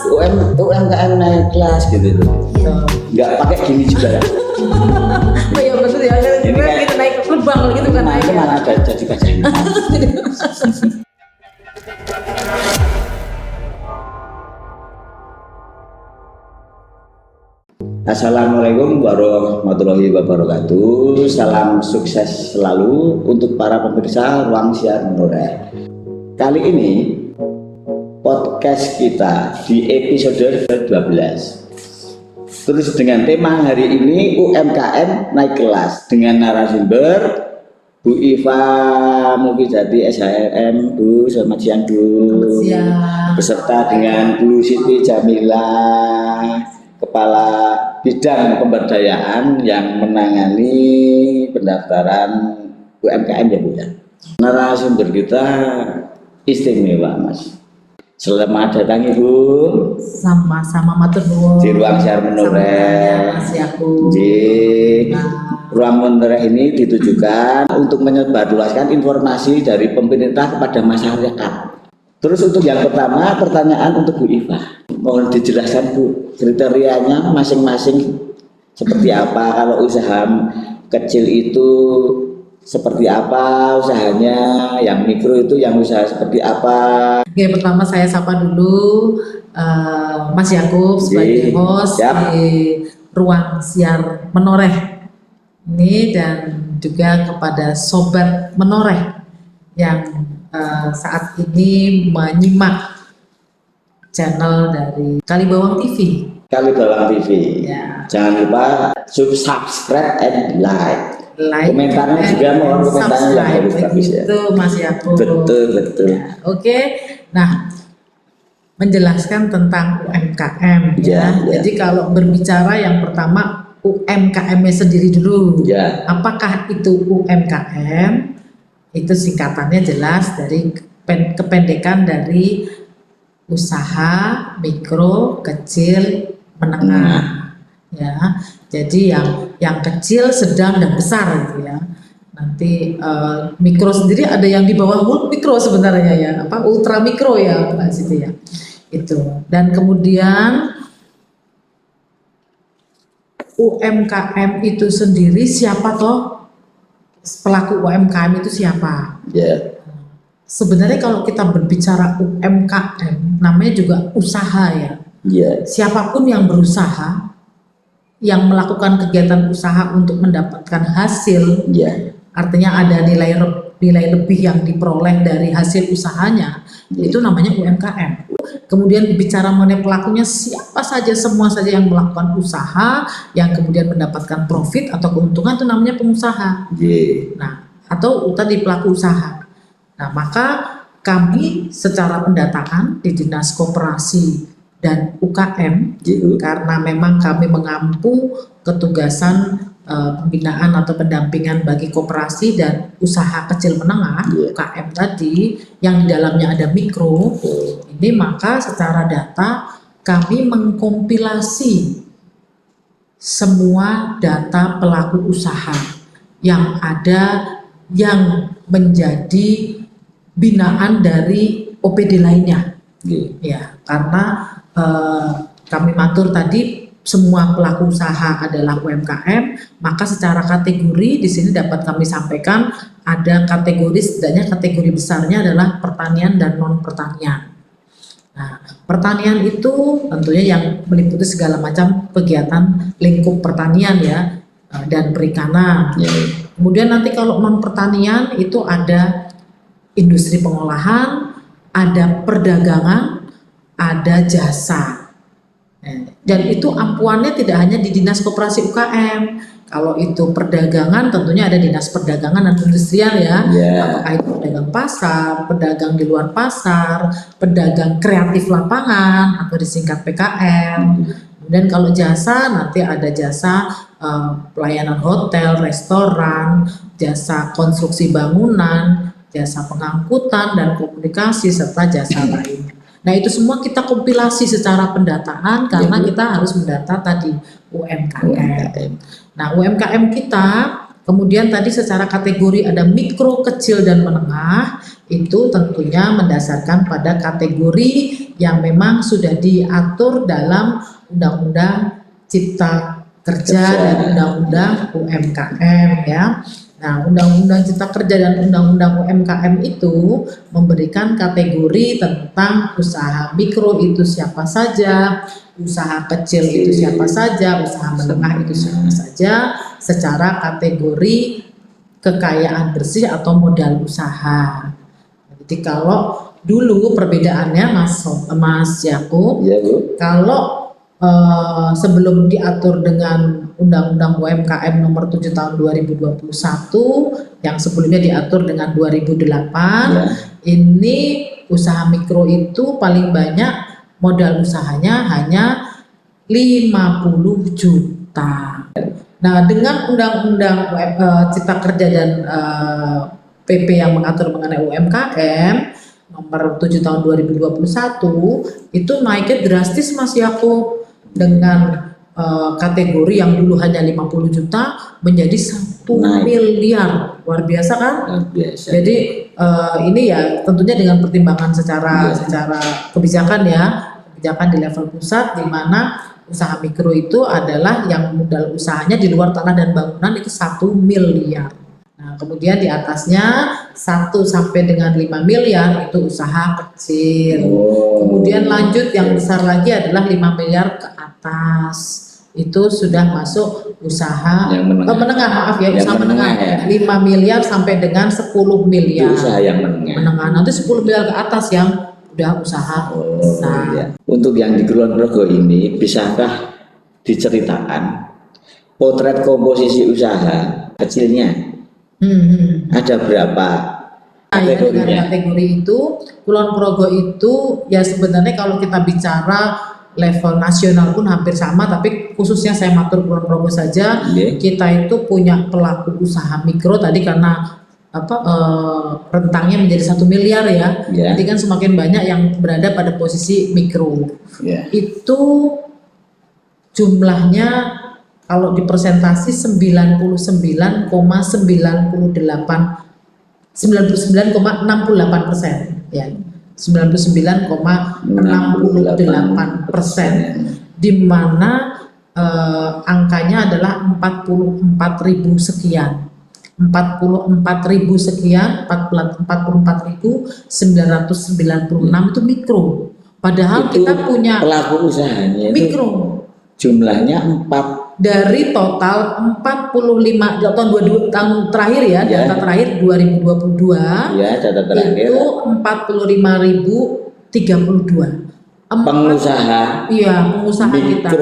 UMKM naik kelas gitu. Nggak pakai gini juga ya. Oh iya betul ya. Ini Kita kayak- naik ke gerbang gitu kan naik. Itu mana ada jadi gajahnya. Assalamualaikum warahmatullahi wabarakatuh. Salam sukses selalu untuk para pemirsa Ruang Siar Menoreh. Kali ini podcast kita di episode 12. Terus dengan tema hari ini UMKM naik kelas dengan narasumber Bu Iva Mufidati SHM. Bu, selamat siang Bu. Selamat siang. Beserta dengan Bu Siti Jamilah, Kepala Bidang Pemberdayaan yang menangani pendaftaran UMKM ya Bu ya. Narasumber kita istimewa Mas. Selamat datang Ibu Sama-sama matur nuwun. di Ruang Siar Menoreh. Mas Yakub. Di Ruang Menoreh ini ditujukan untuk menyebarluaskan informasi dari pemerintah kepada masyarakat. Terus untuk yang pertama, pertanyaan untuk Bu Iva. Mohon dijelaskan Bu, kriterianya masing-masing seperti apa, kalau usaha kecil itu seperti apa usahanya, yang mikro itu yang usaha seperti apa. Oke, pertama saya sapa dulu Mas Yakub sebagai host Siap. di Ruang Siar Menoreh ini, dan juga kepada Sobat Menoreh yang saat ini menyimak channel dari Kalibawang TV. Kalibawang TV. Ya. Jangan lupa subscribe and like. Komentarnya and juga mohon komentarnya yang subscribe. harus bagus ya. Begitu Mas Yakub. Betul. Ya, oke. Nah, menjelaskan tentang UMKM Ya. Jadi kalau berbicara yang pertama UMKM-nya sendiri dulu. Ya. Apakah itu UMKM? Itu singkatannya jelas dari kependekan dari usaha mikro, kecil, menengah. Ya. Jadi yang kecil, sedang dan besar gitu ya. Nanti mikro sendiri ada yang di bawah mikro sebenarnya ya, ultra mikro ya Mbak Siti ya. Itu. Dan kemudian UMKM itu sendiri siapa toh? Pelaku UMKM itu siapa? Ya. Sebenarnya kalau kita berbicara UMKM, namanya juga usaha ya. Ya. Siapapun yang berusaha, yang melakukan kegiatan usaha untuk mendapatkan hasil, Ya. artinya ada nilai lebih yang diperoleh dari hasil usahanya, itu namanya UMKM. Kemudian bicara mengenai pelakunya, siapa saja, semua saja yang melakukan usaha, yang kemudian mendapatkan profit atau keuntungan, itu namanya pengusaha. Ya. Nah, atau tadi pelaku usaha. Nah, maka kami secara pendataan di Dinas Koperasi dan UKM, karena memang kami mengampu ketugasan pembinaan atau pendampingan bagi koperasi dan usaha kecil menengah, UKM tadi, yang di dalamnya ada mikro, ini maka secara data kami mengkompilasi semua data pelaku usaha yang ada yang menjadi binaan dari OPD lainnya. Ya, karena kami matur tadi semua pelaku usaha adalah UMKM, maka secara kategori di sini dapat kami sampaikan ada kategori, setidaknya kategori besarnya adalah pertanian dan non pertanian. Nah, pertanian itu tentunya yang meliputi segala macam kegiatan lingkup pertanian ya, dan perikanan. Kemudian nanti kalau non pertanian itu ada industri pengolahan, ada perdagangan, ada jasa. Dan itu ampuannya tidak hanya di Dinas Koperasi UKM. Kalau itu perdagangan tentunya ada Dinas Perdagangan dan Perindustrian ya. Apakah itu pedagang pasar, pedagang di luar pasar, pedagang kreatif lapangan atau disingkat PKL. Kemudian kalau jasa nanti ada jasa pelayanan hotel, restoran, jasa konstruksi bangunan, jasa pengangkutan dan komunikasi, serta jasa lain. Nah, itu semua kita kompilasi secara pendataan karena kita harus mendata tadi UMKM. Nah, UMKM kita kemudian tadi secara kategori ada mikro, kecil, dan menengah. itu tentunya mendasarkan pada kategori yang memang sudah diatur dalam Undang-Undang Cipta Kerja dan Undang-Undang UMKM ya. Nah, Undang-Undang Cipta Kerja dan Undang-Undang UMKM itu memberikan kategori tentang usaha mikro itu siapa saja, usaha kecil itu siapa saja, usaha menengah itu siapa saja, secara kategori kekayaan bersih atau modal usaha. Jadi kalau dulu perbedaannya Mas Yakub, Ya, Bu. kalau sebelum diatur dengan Undang-Undang UMKM nomor 7 tahun 2021 yang sebelumnya diatur dengan 2008, Ya. ini usaha mikro itu paling banyak modal usahanya hanya 50 juta. Nah, dengan Undang-Undang Cipta Kerja dan PP yang mengatur mengenai UMKM nomor 7 tahun 2021 itu naiknya drastis Mas Yakub, dengan kategori yang dulu hanya 50 juta menjadi 1 miliar. Luar biasa kan? Luar biasa. Jadi ini ya tentunya dengan pertimbangan secara kebijakan ya, kebijakan di level pusat, di mana usaha mikro itu adalah yang modal usahanya di luar tanah dan bangunan itu 1 miliar. Nah, kemudian di atasnya 1 sampai dengan 5 miliar itu usaha kecil. Kemudian lanjut yang besar lagi adalah 5 miliar ke atas. Itu sudah masuk usaha menengah, maaf ya, usaha menengah ya. 5 miliar sampai dengan 10 miliar. Itu usaha yang menengah. Nanti 10 miliar ke atas yang udah usaha besar. Ya. Untuk yang di Kulon Progo ini, bisakah diceritakan potret komposisi usaha kecilnya? Ada berapa kategorinya? Dengan kategori itu, Kulon Progo itu ya sebenarnya kalau kita bicara level nasional pun hampir sama, tapi khususnya saya matur Kulon Progo saja, kita itu punya pelaku usaha mikro tadi karena rentangnya menjadi 1 miliar ya. Jadi kan semakin banyak yang berada pada posisi mikro. Itu jumlahnya kalau dipresentasi 99,68% ya. 99,68%, di mana angkanya adalah 44.000 sekian. 44.000 sekian, 44.996 itu mikro. Padahal itu kita punya pelaku usahanya mikro. Jumlahnya 4 dari total 45 tahun 22 tahun terakhir ya, data terakhir 2022. Ya, data terakhir. Itu 45.032. Pengusaha. Iya, pengusaha mikro. kita.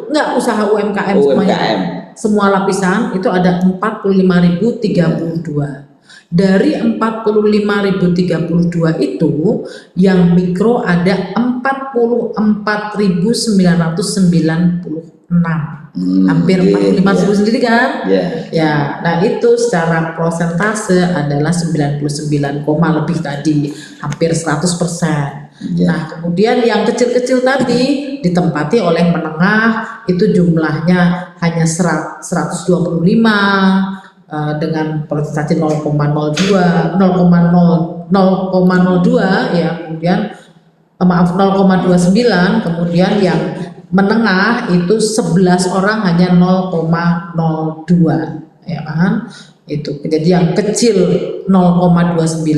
Enggak, usaha UMKM semuanya. Semua lapisan itu ada 45.032. Dari 45.032 itu yang mikro ada 44.996. Hampir 45.000 sendiri kan? Ya, nah itu secara prosentase adalah 99, lebih tadi, hampir 100%. Nah, kemudian yang kecil-kecil tadi ditempati oleh menengah, itu jumlahnya hanya 125 dengan persentase 0,02 ya, kemudian maaf 0,29, kemudian yang menengah itu 11 orang hanya 0,02 ya kan, itu jadi yang kecil 0,29,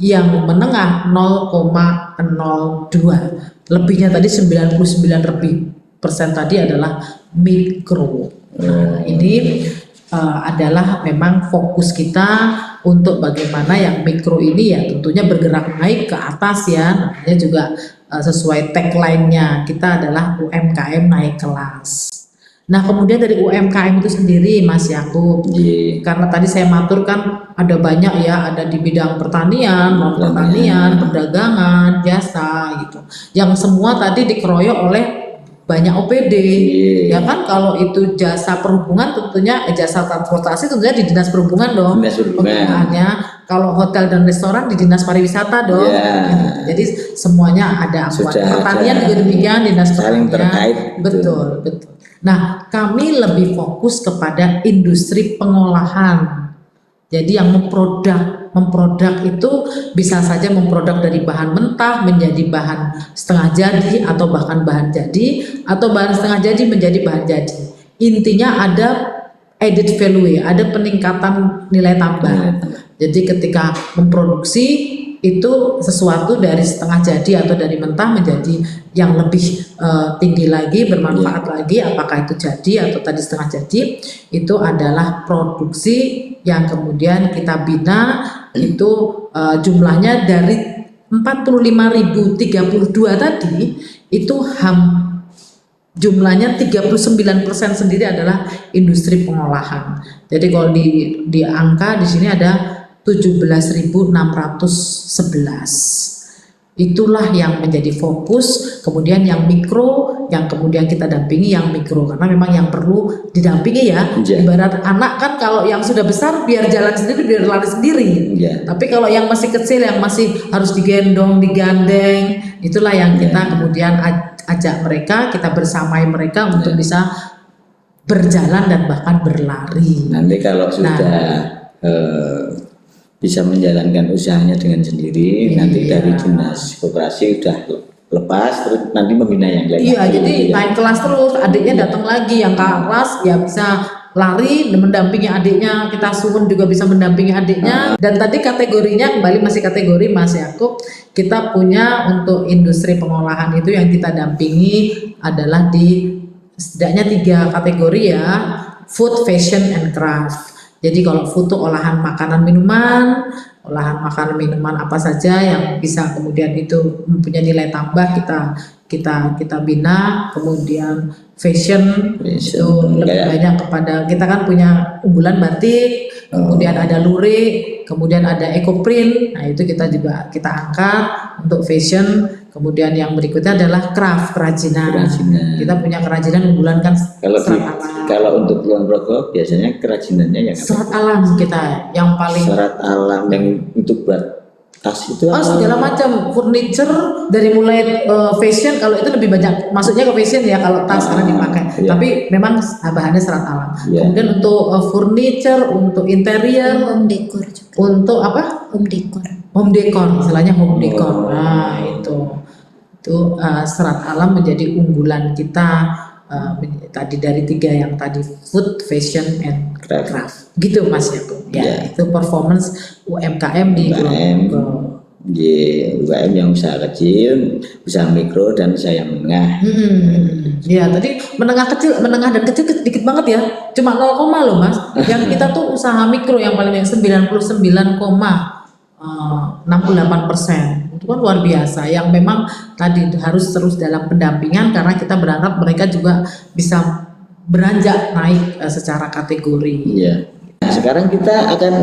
yang menengah 0,02, lebihnya tadi 99 lebih persen tadi adalah mikro. Nah, ini adalah memang fokus kita untuk bagaimana yang mikro ini ya tentunya bergerak naik ke atas ya, namanya juga sesuai tagline-nya kita adalah UMKM naik kelas. Nah, kemudian dari UMKM itu sendiri Mas Yakub, karena tadi saya matur kan ada banyak ya, ada di bidang pertanian, non pertanian, perdagangan, jasa gitu, yang semua tadi dikeroyok oleh banyak OPD, ya kan. Kalau itu jasa perhubungan tentunya jasa transportasi tentunya di dinas perhubungan dong, penggunaannya. Kalau hotel dan restoran di dinas pariwisata dong. Jadi semuanya ada. Pertanian juga demikian, dinas pertanian. Betul. Nah, kami lebih fokus kepada industri pengolahan. Jadi yang memproduk memproduk itu bisa saja memproduk dari bahan mentah menjadi bahan setengah jadi atau bahkan bahan jadi, atau bahan setengah jadi menjadi bahan jadi. Intinya ada added value, ada peningkatan nilai tambah. Jadi ketika memproduksi itu sesuatu dari setengah jadi atau dari mentah menjadi yang lebih tinggi lagi, bermanfaat lagi, apakah itu jadi atau tadi setengah jadi, itu adalah produksi yang kemudian kita bina. Itu jumlahnya dari 45.032 tadi, itu jumlahnya 39% sendiri adalah industri pengolahan. Jadi kalau di angka di sini ada 17.611. Itulah yang menjadi fokus. Kemudian yang mikro, yang kemudian kita dampingi yang mikro, karena memang yang perlu didampingi ya. Ibarat anak kan, kalau yang sudah besar biar jalan sendiri, biar lari sendiri. Tapi kalau yang masih kecil, yang masih harus digendong, digandeng, itulah yang kita kemudian ajak mereka, kita bersamai mereka untuk bisa berjalan dan bahkan berlari. Nanti kalau sudah bisa menjalankan usahanya dengan sendiri, nanti dari dinas koperasi udah lepas, terus nanti membina yang lain. Iya, jadi naik kelas terus, adiknya datang lagi, yang kelas ya bisa lari mendampingi adiknya, kita suwun juga bisa mendampingi adiknya. Dan tadi kategorinya kembali masih kategori Mas Yakub, kita punya untuk industri pengolahan itu yang kita dampingi adalah di setidaknya 3 kategori ya, food, fashion, and craft. Jadi kalau food itu olahan makanan minuman apa saja yang bisa kemudian itu mempunyai nilai tambah, kita bina. Kemudian fashion itu lebih banyak kepada, kita kan punya unggulan batik, kemudian ada lurik, kemudian ada ecoprint. Nah itu kita angkat untuk fashion. Kemudian yang berikutnya adalah craft, kerajinan. Kita punya kerajinan unggulan kan serat alam. Kalau untuk Kulon Progo biasanya kerajinannya yang serat alam kita yang paling. Serat alam yang untuk buat tas itu. Segala macam furniture dari mulai fashion, kalau itu lebih banyak masuknya ke fashion ya kalau tas karena dipakai. Tapi memang bahannya serat alam. Kemudian untuk furniture, untuk interior, home decor juga. Untuk apa? Home decor. Home decor, istilahnya home decor. Nah itu serat alam menjadi unggulan kita. Tadi dari 3 yang tadi, food, fashion, and craft. Gitu Mas Yakub. Itu performance UMKM di UMKM. UMKM yang usaha kecil, usaha mikro, dan usaha yang menengah. Ya tadi menengah dan kecil sedikit banget ya, cuma 0, loh Mas. Yang kita tuh usaha mikro yang paling 99,68%. Itu kan luar biasa, yang memang tadi harus terus dalam pendampingan, karena kita berharap mereka juga bisa beranjak naik secara kategori. Nah, sekarang kita akan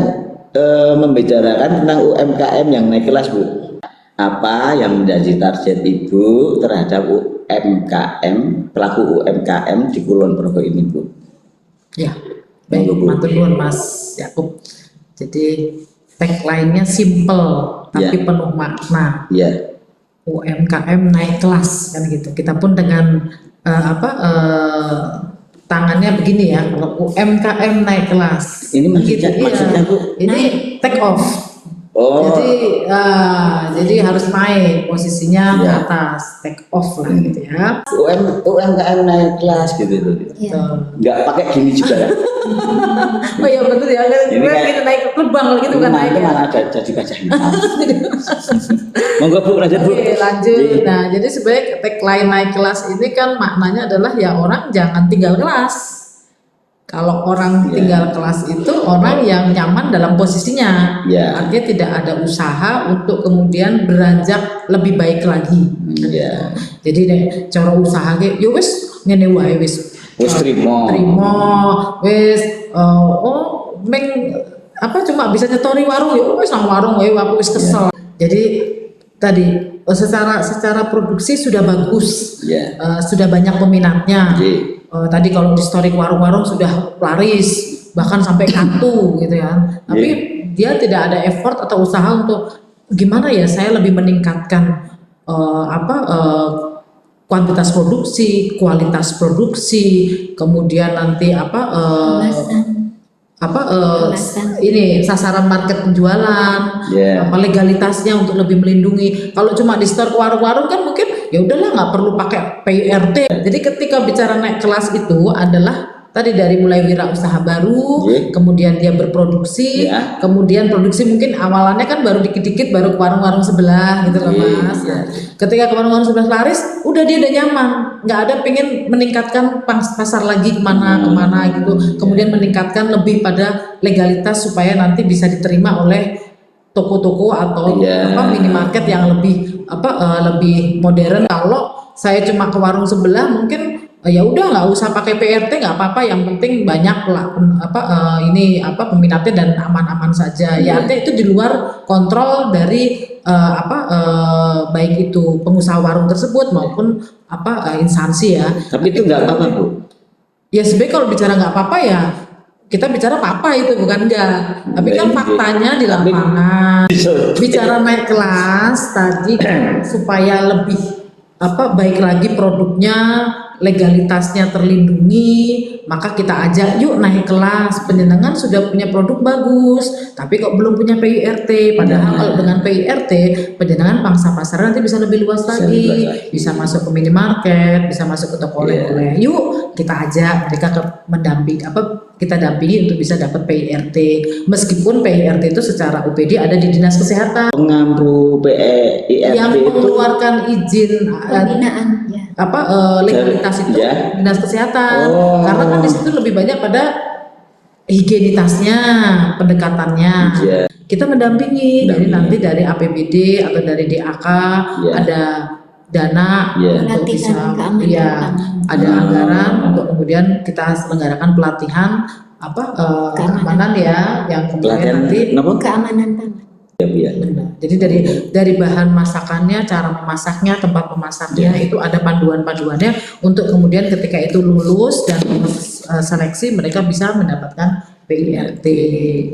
membicarakan tentang UMKM yang naik kelas, Bu. Apa yang menjadi target Ibu terhadap UMKM, pelaku UMKM di Kulon Progo ini, Bu? Ya, baik, matur nuwun Mas Yakub. Jadi tagline-nya simple tapi penuh makna. UMKM naik kelas kan gitu. Kita pun dengan tangannya begini ya, kalau UMKM naik kelas. Ini maksudnya Bu? Ini take off. Jadi harus naik posisinya ke atas, take off lah gitu ya. UMKM naik kelas gitu. Nggak pakai gini juga ya. Oh iya betul ya, kita naik terbang gitu kan naik. Itu malah jadi gajahnya. Monggo Bu, lanjut Bu. Oke, lanjut. Nah, jadi sebenarnya tagline naik kelas ini kan maknanya adalah ya orang jangan tinggal kelas. Kalau orang tinggal kelas itu orang yang nyaman dalam posisinya. Artinya tidak ada usaha untuk kemudian beranjak lebih baik lagi. Jadi cara usaha ya wis ngene wae wis. Wis trimo wis cuma bisa nyetori warung ya wis nang warung wae aku wis kesel. Jadi tadi secara produksi sudah bagus, sudah banyak peminatnya. Tadi kalau di historik warung-warung sudah laris, bahkan sampai kartu gitu ya. Tapi dia tidak ada effort atau usaha untuk gimana ya saya lebih meningkatkan kuantitas produksi, kualitas produksi, kemudian nanti Kemasan. ini sasaran market penjualan, Ya. apa legalitasnya untuk lebih melindungi. Kalau cuma di store ke warung-warung kan mungkin ya udahlah nggak perlu pakai PIRT. Jadi ketika bicara naik kelas itu adalah tadi dari mulai wirausaha baru, Ya. kemudian dia berproduksi, Ya. kemudian produksi mungkin awalannya kan baru dikit-dikit baru ke warung-warung sebelah gitu loh Iya, Mas. iya. Nah, ketika ke warung-warung sebelah laris, udah dia udah nyaman, nggak ada pengen meningkatkan pasar lagi kemana gitu, kemudian meningkatkan lebih pada legalitas supaya nanti bisa diterima oleh toko-toko atau Iya. minimarket yang lebih lebih modern. Kalau saya cuma ke warung sebelah mungkin ya udah nggak usah pakai PRT, nggak apa-apa, yang penting banyak lah peminatnya dan aman-aman saja. Ya artinya itu di luar kontrol dari baik itu pengusaha warung tersebut maupun instansi ya. Tapi itu nggak apa-apa, Bu. Ya sebenarnya kalau bicara nggak apa-apa ya kita bicara apa itu bukan enggak. Tapi kan faktanya di lapangan bicara naik kelas tadi supaya lebih baik lagi produknya, legalitasnya terlindungi, maka kita ajak yuk naik kelas. Penjenengan sudah punya produk bagus, tapi kok belum punya PIRT. Padahal kalau dengan PIRT, penjenengan pangsa pasar nanti bisa lebih luas lagi, bisa masuk ke minimarket, bisa masuk ke toko oleh-oleh. Yuk kita ajak mereka kita dampingi untuk bisa dapat PIRT. Meskipun PIRT itu secara UPD ada di Dinas Kesehatan. Pengampu PIRT Yang itu mengeluarkan izin Pembinaan ya. legalitas itu Ya. Dinas Kesehatan. Oh. Karena kan di situ lebih banyak pada higienitasnya, pendekatannya. Ya. Kita mendampingi, jadi Mendampingi. nanti dari APBD atau dari DAK Ya. ada dana Ya. untuk bisa Pelatihan keamanan pangan. ada anggaran untuk kemudian kita selenggarakan pelatihan keamanan ya, yang kemudian Pelatihan nanti kenapa? Keamanan pangan. Ya. benar. Jadi dari bahan masakannya, cara memasaknya, tempat memasaknya itu ada panduan-panduannya untuk kemudian ketika itu lulus dan seleksi mereka bisa mendapatkan PIRT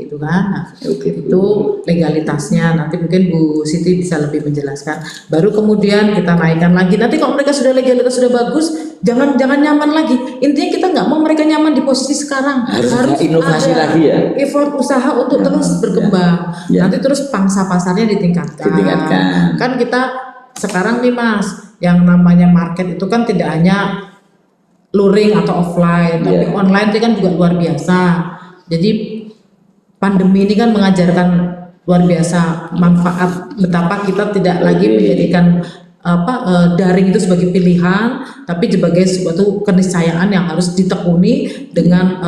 itu kan. Nah, Oke. itu legalitasnya nanti mungkin Bu Siti bisa lebih menjelaskan. Baru kemudian kita naikkan lagi. Nanti kalau mereka sudah legalitas sudah bagus, jangan nyaman lagi. Intinya kita nggak mau mereka nyaman di posisi sekarang. Harus ada inovasi ada lagi ya. effort usaha untuk terus berkembang. Ya. Nanti terus pangsa pasarnya ditingkatkan. Ditingkatkan. Kan kita sekarang nih Mas, yang namanya market itu kan tidak hanya luring atau offline, tapi Ya. online itu kan juga luar biasa. Jadi pandemi ini kan mengajarkan luar biasa manfaat betapa kita tidak lagi menjadikan daring itu sebagai pilihan, tapi sebagai suatu keniscayaan yang harus ditekuni dengan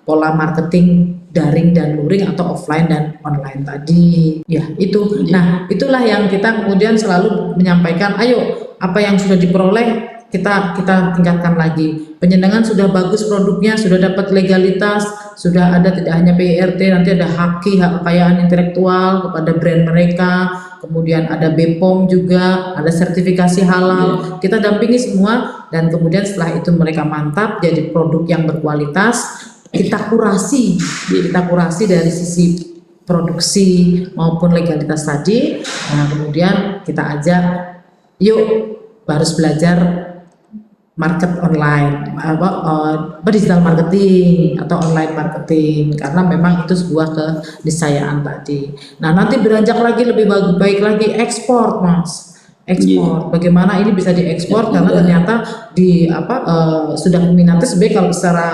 pola marketing daring dan luring atau offline dan online tadi. Ya, itu. Nah, itulah yang kita kemudian selalu menyampaikan, ayo apa yang sudah diperoleh kita tingkatkan lagi. Penyenangan sudah bagus produknya, sudah dapat legalitas, sudah ada tidak hanya PIRT, nanti ada hak kekayaan intelektual kepada brand mereka, kemudian ada BPOM juga, ada sertifikasi halal. Kita dampingi semua dan kemudian setelah itu mereka mantap jadi produk yang berkualitas, kita kurasi dari sisi produksi maupun legalitas tadi. Nah, kemudian kita ajak yuk harus belajar market online, digital marketing atau online marketing, karena memang itu sebuah keniscayaan tadi. Nah, nanti beranjak lagi lebih baik lagi ekspor, Mas. Ekspor. Bagaimana ini bisa diekspor karena ternyata sudah minatnya sebenarnya kalau secara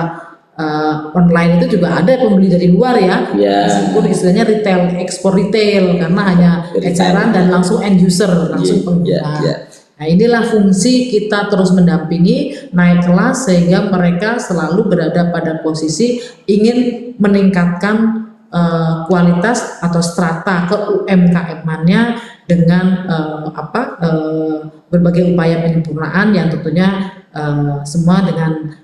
online itu juga ada pembeli dari luar ya. Meskipun istilahnya retail, ekspor retail karena hanya eceran dan langsung end user, langsung pengguna. Nah, inilah fungsi kita terus mendampingi naik kelas sehingga mereka selalu berada pada posisi ingin meningkatkan kualitas atau strata ke UMKM-nya dengan berbagai upaya penyempurnaan yang tentunya semua dengan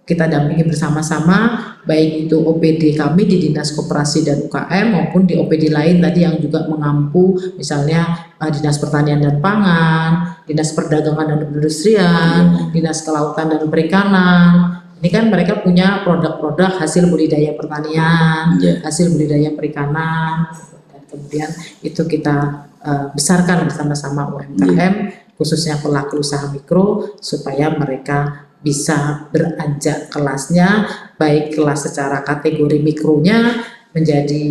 kita dampingi bersama-sama, baik itu OPD kami di Dinas Koperasi dan UKM maupun di OPD lain tadi yang juga mengampu, misalnya Dinas Pertanian dan Pangan, Dinas Perdagangan dan Perindustrian, Dinas Kelautan dan Perikanan. Ini kan mereka punya produk-produk hasil budidaya pertanian, hasil budidaya perikanan, dan kemudian itu kita besarkan bersama-sama UMKM, khususnya pelaku usaha mikro, supaya mereka bisa beranjak kelasnya, baik kelas secara kategori mikronya menjadi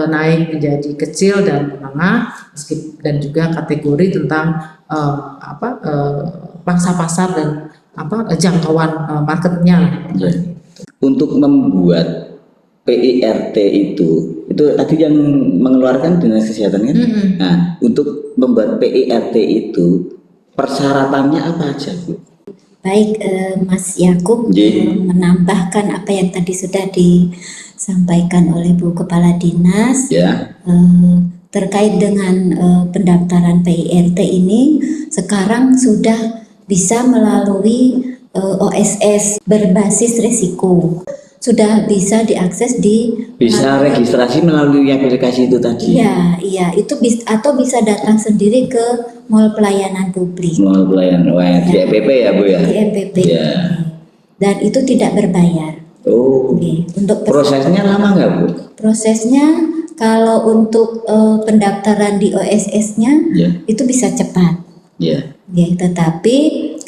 naik menjadi kecil dan menengah, dan juga kategori tentang pangsa pasar dan jangkauan marketnya. Untuk membuat PIRT itu tadi yang mengeluarkan Dinas Kesehatan kan? Nah, untuk membuat PIRT itu persyaratannya apa aja, Bu? Baik, Mas Yakub menambahkan apa yang tadi sudah disampaikan oleh Bu Kepala Dinas terkait dengan pendaftaran PIRT ini. Sekarang sudah bisa melalui OSS berbasis risiko, sudah bisa diakses bisa registrasi melalui aplikasi itu tadi. Iya, itu atau bisa datang sendiri ke Mall Pelayanan Publik. Mall Pelayanan, di MPP ya, Bu ya. Di MPP. Ya. Dan itu tidak berbayar. Untuk prosesnya lama nggak, Bu? Prosesnya kalau untuk pendaftaran di OSS-nya itu bisa cepat. Tetapi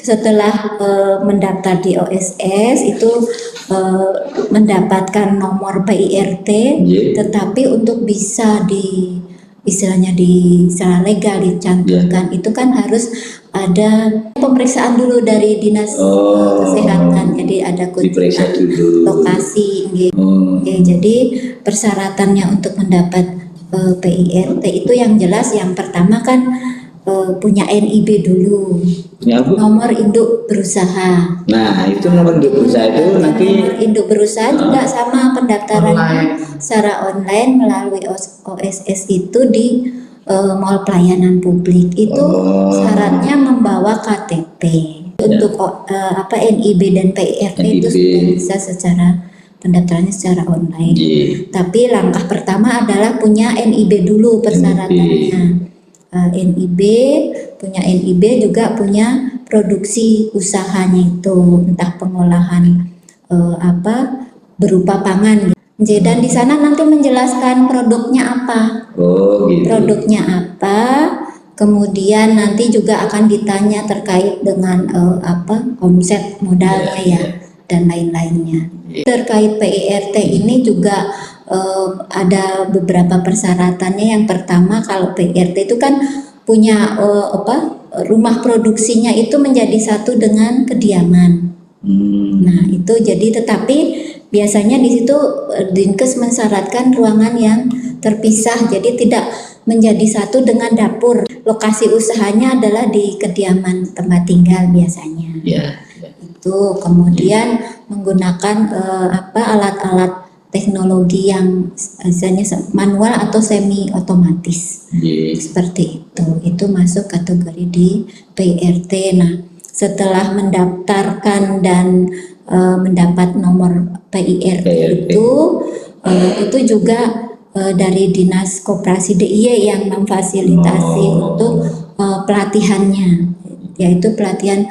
setelah mendaftar di OSS itu mendapatkan nomor PIRT, tetapi untuk bisa istilahnya secara legal dicantumkan itu kan harus ada pemeriksaan dulu dari Dinas Kesehatan. Jadi ada kunjungan lokasi. Jadi persyaratannya untuk mendapat PIRT itu yang jelas yang pertama kan punya NIB dulu, nomor induk berusaha. Nah, itu nomor induk berusaha itu nanti nomor induk berusaha juga sama pendaftarannya secara online melalui OSS itu di Mall Pelayanan Publik. Itu syaratnya membawa KTP. Untuk NIB dan PIRT itu sudah bisa secara pendaftarannya secara online. Tapi langkah pertama adalah punya NIB dulu persyaratannya. NIB, punya NIB juga punya produksi usahanya itu, entah pengolahan berupa pangan. Dan di sana nanti menjelaskan produknya apa. Produknya apa, kemudian nanti juga akan ditanya terkait dengan omset modalnya dan lain-lainnya. Terkait PIRT ini juga ada beberapa persyaratannya. Yang pertama, kalau PIRT itu kan punya rumah produksinya itu menjadi satu dengan kediaman. Nah, itu jadi tetapi biasanya di situ Dinkes mensyaratkan ruangan yang terpisah, jadi tidak menjadi satu dengan dapur. Lokasi usahanya adalah di kediaman tempat tinggal biasanya. Itu kemudian menggunakan alat-alat teknologi yang misalnya manual atau semi otomatis. Seperti itu masuk kategori di PIRT. Nah, setelah mendaftarkan dan mendapat nomor PIRT itu juga dari Dinas Koperasi DIY yang memfasilitasi untuk pelatihannya, yaitu pelatihan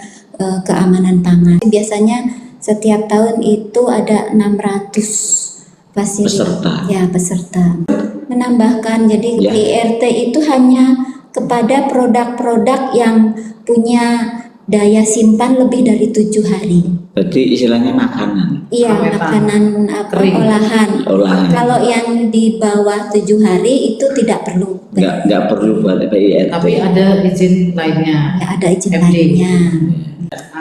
keamanan pangan. Biasanya setiap tahun itu ada 600 peserta. Menambahkan, jadi PIRT itu hanya kepada produk-produk yang punya daya simpan lebih dari 7 hari. Berarti istilahnya makanan. Iya, makanan olahan. Kalau yang di bawah 7 hari itu tidak perlu. Nggak perlu buat PIRT. Tapi ada izin lainnya. Ya, ada izin lainnya.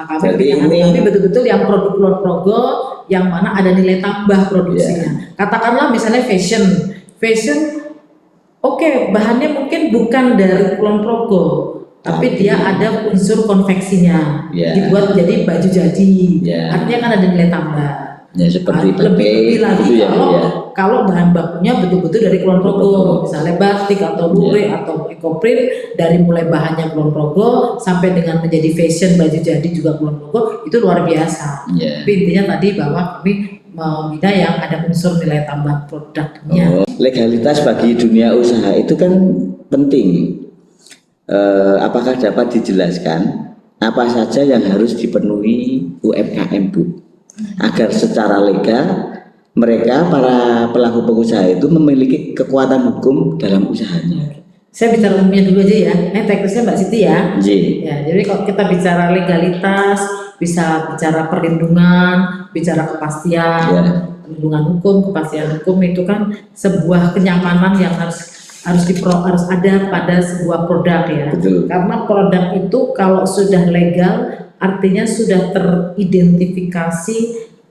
Kami betul-betul yang produk Kulon Progo yang mana ada nilai tambah produksinya. Katakanlah misalnya fashion, bahannya mungkin bukan dari Kulon Progo, tapi dia ada unsur konveksinya, dibuat jadi baju jadi. Artinya kan ada nilai tambah. Seperti lebih lagi kalau bahan bakunya betul-betul dari Kulon Progo, misalnya batik atau lurik atau ekoprint, dari mulai bahannya Kulon Progo sampai dengan menjadi fashion baju jadi juga Kulon Progo, itu luar biasa. Tapi intinya tadi bahwa kami meminta yang ada unsur nilai tambah produknya. Legalitas bagi dunia usaha itu kan penting. Apakah dapat dijelaskan apa saja yang harus dipenuhi UMKM, Bu, agar secara legal mereka para pelaku pengusaha itu memiliki kekuatan hukum dalam usahanya? Saya bicara umumnya dulu aja ya. Teknisnya Mbak Siti ya. Ya, jadi kalau kita bicara legalitas, bisa bicara perlindungan, bicara kepastian, perlindungan hukum, kepastian hukum itu kan sebuah kenyamanan yang harus ada pada sebuah produk ya. Betul. Karena produk itu kalau sudah legal artinya sudah teridentifikasi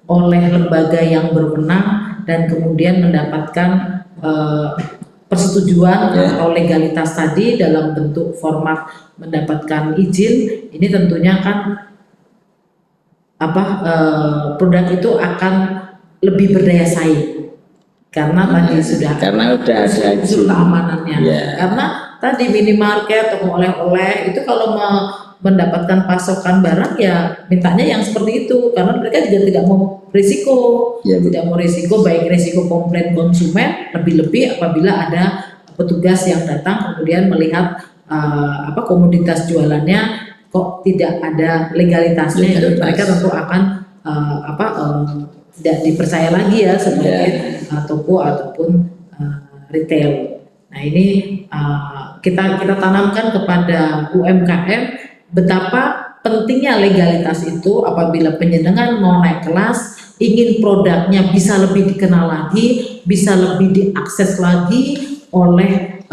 oleh lembaga yang berwenang dan kemudian mendapatkan persetujuan atau legalitas tadi dalam bentuk format mendapatkan izin. Ini tentunya kan produk itu akan lebih berdaya saing karena tadi sudah ada unsur keamanannya. Karena tadi minimarket, toko oleh-oleh itu kalau mendapatkan pasokan barang ya mintanya yang seperti itu karena mereka juga tidak mau risiko, tidak mau risiko baik risiko komplain konsumen lebih-lebih apabila ada petugas yang datang kemudian melihat komoditas jualannya kok tidak ada legalitasnya, itu mereka tentu akan tidak dipercaya lagi ya sebagai toko ataupun retail. Nah ini kita tanamkan kepada UMKM betapa pentingnya legalitas itu apabila penyelenggara mau naik kelas, ingin produknya bisa lebih dikenal lagi, bisa lebih diakses lagi oleh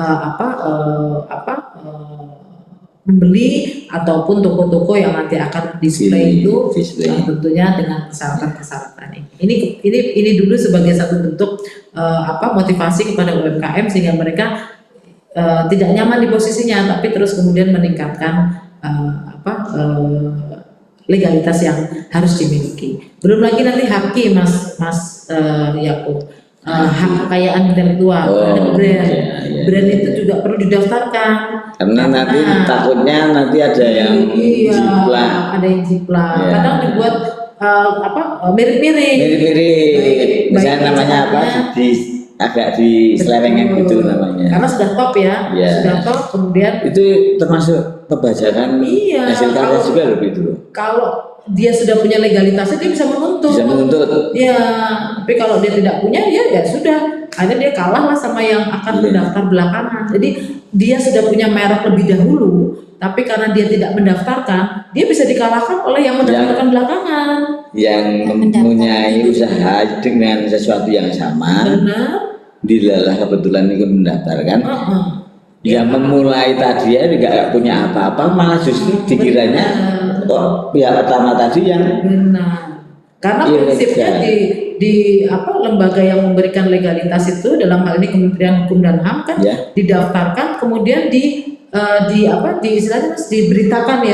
membeli ataupun toko-toko yang nanti akan display itu tentunya dengan persyaratan-persyaratan ini. Ini dulu sebagai satu bentuk motivasi kepada UMKM sehingga mereka tidak nyaman di posisinya tapi terus kemudian meningkatkan legalitas yang harus dimiliki. Belum lagi nanti haki Mas Yakub. Hak kekayaan intelektual, brand itu juga perlu didaftarkan karena nanti takutnya nanti ada yang jiplak. Kadang dibuat mirip-mirip misalnya namanya agak diselewengkan gitu namanya karena sudah top sudah top kemudian itu termasuk pembajakan hasil karya juga loh gitu loh. Kalau dia sudah punya legalitasnya dia bisa menuntut. Tapi kalau dia tidak punya ya sudah, akhirnya dia kalah lah sama yang akan mendaftar belakangan. Jadi dia sudah punya merek lebih dahulu, tapi karena dia tidak mendaftarkan, dia bisa dikalahkan oleh yang mendaftarkan belakangan. Yang mempunyai usaha dengan sesuatu yang sama, dilalah kebetulan ikut mendaftarkan. Yang memulai tadi ya nggak punya apa-apa, malah justru dikiranya pihak pertama tadi yang karena prinsipnya di lembaga yang memberikan legalitas itu dalam hal ini Kementerian Hukum dan HAM kan didaftarkan kemudian istilahnya diberitakan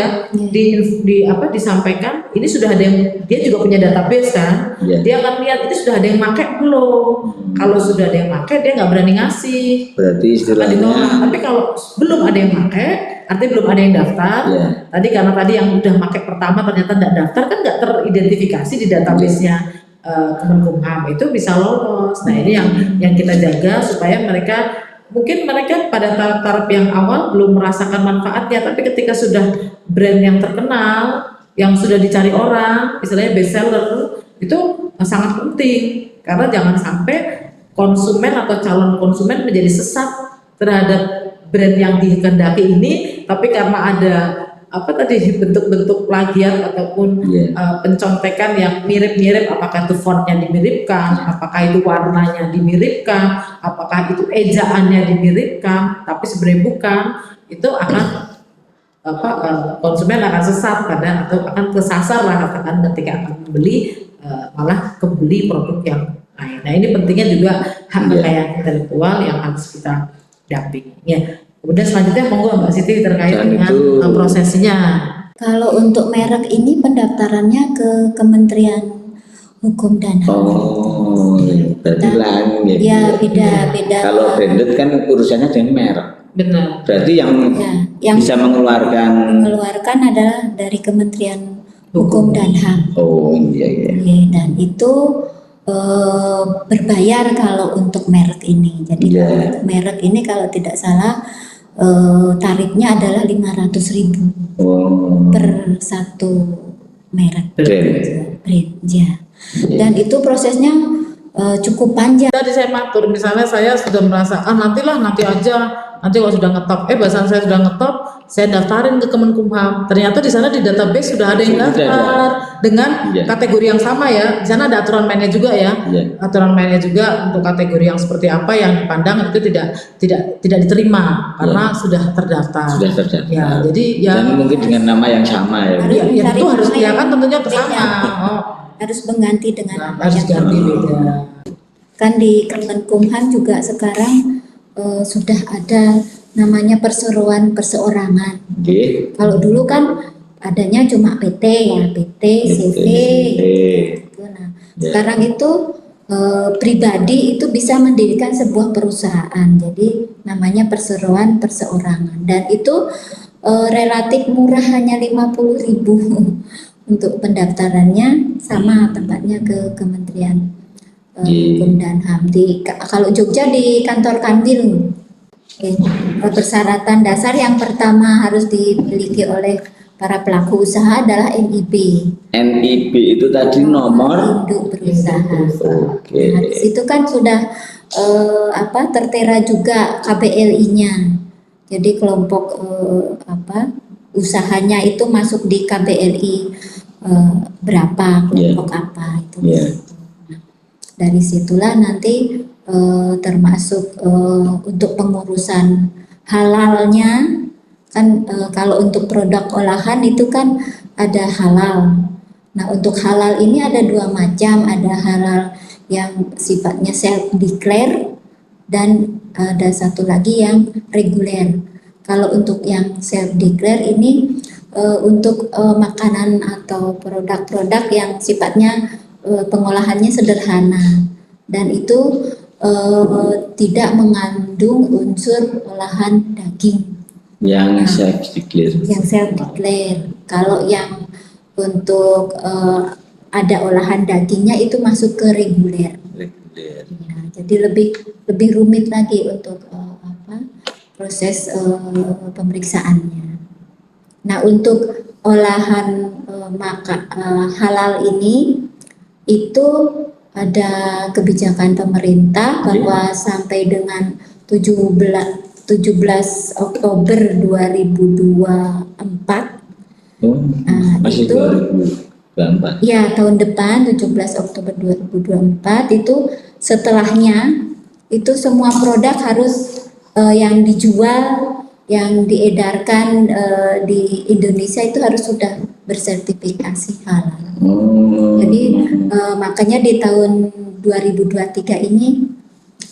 disampaikan ini sudah ada yang dia juga punya database kan dia akan lihat itu sudah ada yang pakai belum. Kalau sudah ada yang pakai dia nggak berani ngasih berarti istilahnya tapi kalau belum ada yang pakai artinya belum ada yang daftar tadi karena tadi yang udah pakai pertama ternyata tidak daftar kan nggak teridentifikasi di database-nya Kemenkumham itu bisa lolos. Nah ini yang kita jaga supaya mereka mungkin pada taraf yang awal belum merasakan manfaatnya, tapi ketika sudah brand yang terkenal, yang sudah dicari orang, istilahnya best seller, itu sangat penting karena jangan sampai konsumen atau calon konsumen menjadi sesat terhadap brand yang dikehendaki ini, tapi karena ada bentuk-bentuk plagiat ataupun pencontekan yang mirip-mirip, apakah itu fontnya dimiripkan, apakah itu warnanya dimiripkan, apakah itu ejaannya dimiripkan, tapi sebenarnya bukan, itu akan konsumen akan sesat atau akan kesasar lah katakan ketika akan membeli malah kebeli produk yang lain. Nah ini pentingnya juga hak kekayaan intelektual yang harus kita dampingi. Kemudian selanjutnya monggo Mbak Siti terkait dengan prosesnya. Kalau untuk merek ini pendaftarannya ke Kementerian Hukum dan HAM. Berarti lain ya. Beda. Kalau branded kan urusannya dengan merek. Benar. Berarti yang bisa mengeluarkan adalah dari Kementerian Hukum dan HAM. Dan itu berbayar kalau untuk merek ini. Jadi untuk merek ini kalau tidak salah tarifnya adalah 500.000 per satu merek brand. Dan itu prosesnya cukup panjang. Tadi saya matur, misalnya saya sudah merasa nanti aja, nanti kalau sudah ngetop, bahasanya saya sudah ngetop, saya daftarin ke Kemenkumham. Ternyata di sana di database sudah ada yang daftar dengan kategori yang sama ya. Di sana ada aturan mainnya juga ya. Aturan mainnya juga untuk kategori yang seperti apa yang dipandang itu tidak diterima karena sudah terdaftar. Sudah terdaftar. Ya, jadi ya. Dan mungkin dengan nama yang sama ya. Ya itu harus ya kan tentunya ke sana. Harus mengganti dengan harus ganti beda. Kan di Kemenkumham juga sekarang sudah ada namanya perseroan perseorangan. Kalau dulu kan adanya cuma PT ya, PT, CV. Gitu. Nah, sekarang itu pribadi itu bisa mendirikan sebuah perusahaan. Jadi namanya perseroan perseorangan dan itu relatif murah, hanya 50.000 untuk pendaftarannya, sama tempatnya ke Kementerian Hukum dan HAM. Kalau Jogja di kantor Kanwil. Persyaratan dasar yang pertama harus dimiliki oleh para pelaku usaha adalah NIB. NIB itu tadi nomor induk berusaha. Nah, di situ kan sudah tertera juga KBLI-nya. Jadi kelompok usahanya itu masuk di KBLI berapa, kelompok apa itu. Dari situlah nanti termasuk untuk pengurusan halalnya kan, kalau untuk produk olahan itu kan ada halal. Nah, untuk halal ini ada dua macam, ada halal yang sifatnya self declare dan ada satu lagi yang reguler. Kalau untuk yang self declare ini untuk makanan atau produk-produk yang sifatnya pengolahannya sederhana dan itu tidak mengandung unsur olahan daging yang self declare. Yang self declare. Kalau yang untuk ada olahan dagingnya itu masuk ke reguler. Ya, jadi lebih rumit lagi untuk proses pemeriksaannya. Nah, untuk olahan halal ini itu ada kebijakan pemerintah bahwa sampai dengan 17 Oktober 2024 masih itu 2024. Ya, tahun depan 17 Oktober 2024 itu setelahnya itu semua produk harus yang dijual, yang diedarkan di Indonesia itu harus sudah bersertifikasi halal. Jadi makanya di tahun 2023 ini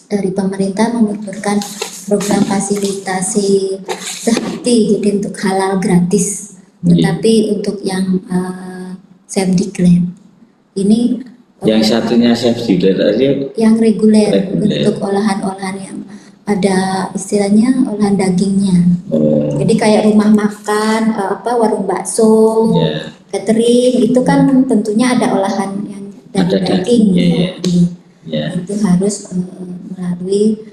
dari pemerintah mengucurkan program fasilitasi sehati, jadi untuk halal gratis. Tetapi untuk yang self declare ini yang satunya self declare aja yang reguler untuk olahan-olahan yang ada istilahnya olahan dagingnya. Jadi kayak rumah makan, warung bakso, catering itu kan tentunya ada olahan yang dari daging. Itu harus melalui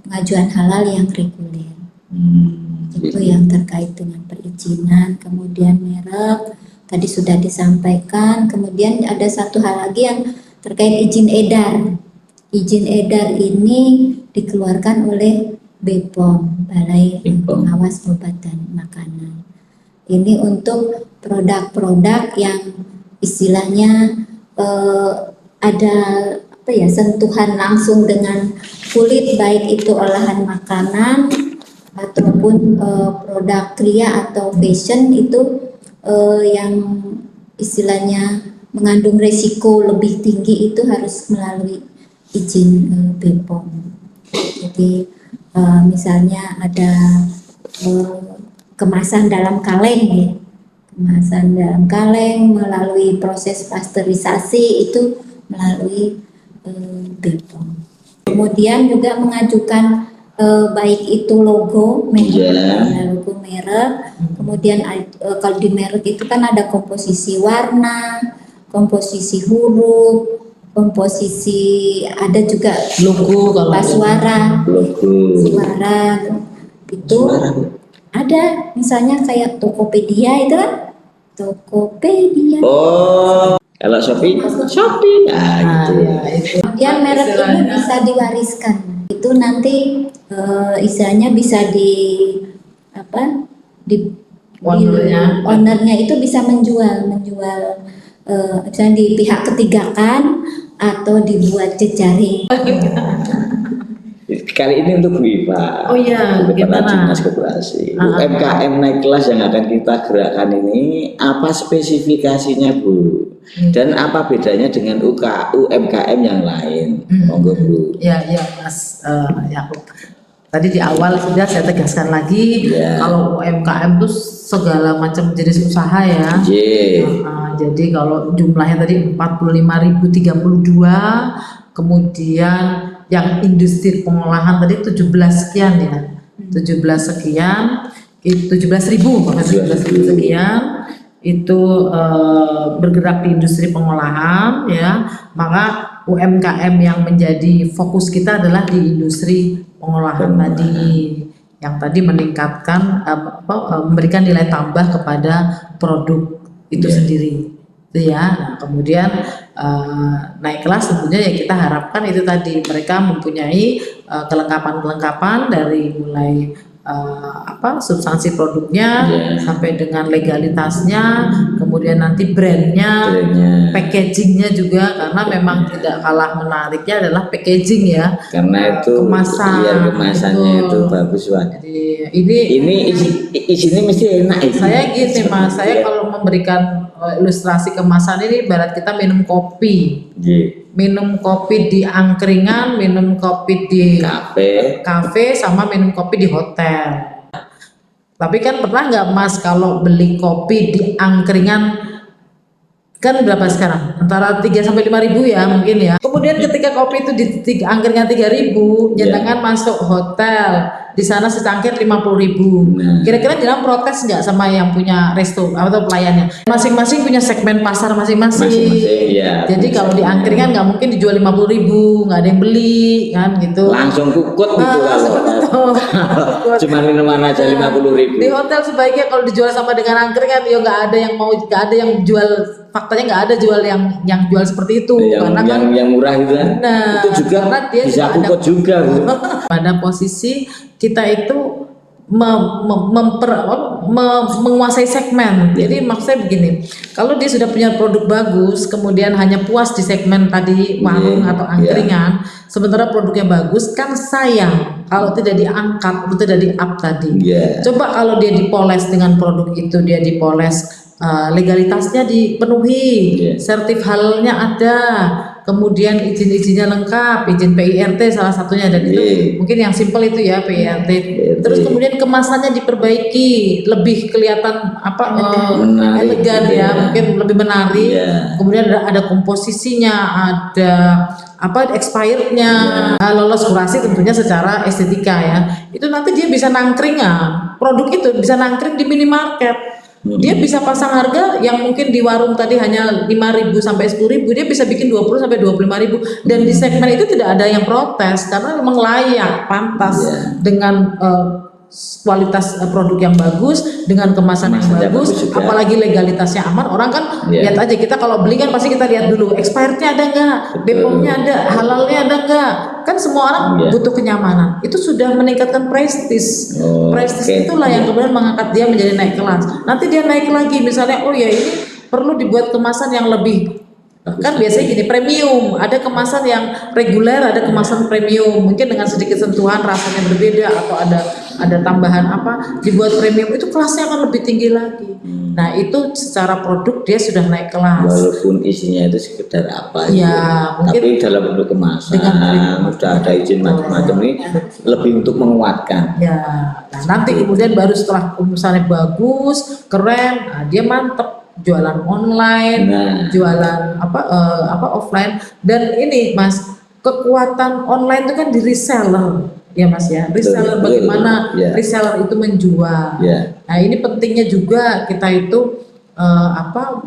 pengajuan halal yang reguler. Itu yang terkait dengan perizinan, kemudian merek tadi sudah disampaikan. Kemudian ada satu hal lagi yang terkait izin edar. Izin edar ini dikeluarkan oleh BPOM, Balai Pengawas Obat dan Makanan. Ini untuk produk-produk yang istilahnya ada sentuhan langsung dengan kulit, baik itu olahan makanan ataupun produk kria atau fashion itu yang istilahnya mengandung resiko lebih tinggi itu harus melalui izin BPOM. Jadi misalnya ada kemasan dalam kaleng ya. Kemasan dalam kaleng melalui proses pasteurisasi itu melalui BPOM. Kemudian juga mengajukan baik itu logo merek, kemudian kalau di merek itu kan ada komposisi warna, komposisi huruf, komposisi, ada juga logo, kalau suara itu ada, misalnya kayak Tokopedia itu kan Tokopedia. Kalau Shopee, gitu. Kemudian merek ini bisa diwariskan. Itu nanti istilahnya bisa ownernya itu bisa menjual misalnya di pihak ketiga kan, atau dibuat jejaring. Kali ini untuk Bu Iva. Oh iya, gimana? Dinas Koperasi. UMKM naik kelas yang akan kita gerakkan ini apa spesifikasinya Bu? Dan apa bedanya dengan UMKM yang lain? Monggo Bu. Ya Mas Yakub. Tadi di awal sudah saya tegaskan lagi, kalau UMKM itu segala macam jenis usaha ya. Jadi kalau jumlahnya tadi 45.032, kemudian yang industri pengolahan tadi 17 sekian ya. 17 sekian, 17.000 sekian itu bergerak di industri pengolahan ya. Maka UMKM yang menjadi fokus kita adalah di industri pengolahan tadi, yang tadi meningkatkan memberikan nilai tambah kepada produk itu sendiri itu ya. Nah, kemudian naik kelas tentunya ya kita harapkan itu tadi mereka mempunyai kelengkapan dari mulai substansi produknya sampai dengan legalitasnya, kemudian nanti brandnya, packagingnya juga, karena memang tidak kalah menariknya adalah packaging ya, karena itu kemasannya itu bagus Pak. Jadi ini isinya mesti enak. Saya gini Mas, saya kalau memberikan ilustrasi kemasan ini ibarat kita minum kopi. Minum kopi di angkringan, minum kopi di kafe, sama minum kopi di hotel. Tapi kan pernah nggak Mas kalau beli kopi di angkringan kan berapa sekarang? Antara 3 sampai 5.000 ya mungkin ya. Kemudian ketika kopi itu di angkringan 3.000, jangan masuk hotel di sana secangkir 50.000. Kira-kira jangan protes nggak sama yang punya resto atau pelayannya? Masing-masing punya segmen pasar masing-masing. Jadi kalau di angkringan nggak mungkin dijual 50.000, nggak ada yang beli kan gitu. Langsung kukut gitu Cuma minuman aja 50.000. Di hotel sebaiknya kalau dijual sama dengan angkringan ya nggak ada yang jual. Faktanya nggak ada jual yang jual seperti itu, karena yang murah gitu kan. Itu juga karena dia bisa kukut juga. Pada posisi kita itu menguasai segmen. Jadi maksudnya begini, kalau dia sudah punya produk bagus, kemudian hanya puas di segmen tadi warung atau angkringan, sementara produknya bagus, kan sayang kalau tidak diangkat, atau tidak di-up tadi. Coba kalau dia dipoles dengan produk itu, dia dipoles, legalitasnya dipenuhi, sertif halalnya ada, kemudian izin-izinnya lengkap, izin PIRT salah satunya, dan itu mungkin yang simpel itu ya PIRT. Terus kemudian kemasannya diperbaiki, lebih kelihatan elegan ya, mungkin lebih menarik. Kemudian ada komposisinya, ada expirednya, lolos kurasi tentunya secara estetika ya. Itu nanti dia bisa nangkring produk itu bisa nangkring di minimarket. Dia bisa pasang harga yang mungkin di warung tadi hanya 5.000 sampai 10.000, dia bisa bikin 20 sampai 25.000, dan di segmen itu tidak ada yang protes karena memang layak, pantas dengan kualitas produk yang bagus, dengan kemasan yang bagus, apalagi legalitasnya aman. Orang kan lihat aja, kita kalau beli kan pasti kita lihat dulu expirednya ada nggak, BPOM-nya ada, halalnya ada nggak, kan semua orang butuh kenyamanan. Itu sudah meningkatkan prestis. Prestis itulah yang kemudian mengangkat dia menjadi naik kelas. Nanti dia naik lagi, misalnya ini perlu dibuat kemasan yang lebih, kan biasanya gini, premium, ada kemasan yang reguler, ada kemasan premium, mungkin dengan sedikit sentuhan rasanya berbeda, atau ada tambahan dibuat premium, itu kelasnya akan lebih tinggi lagi. Nah itu secara produk dia sudah naik kelas, walaupun isinya itu sekedar mungkin, tapi dalam bentuk kemasan sudah ada izin macam-macam, ini lebih untuk menguatkan. Nah nanti kemudian baru setelah misalnya bagus, keren, dia mantep jualan online, jualan offline. Dan ini Mas, kekuatan online itu kan di reseller ya Mas ya. Reseller, bagaimana reseller itu menjual. Nah ini pentingnya juga kita itu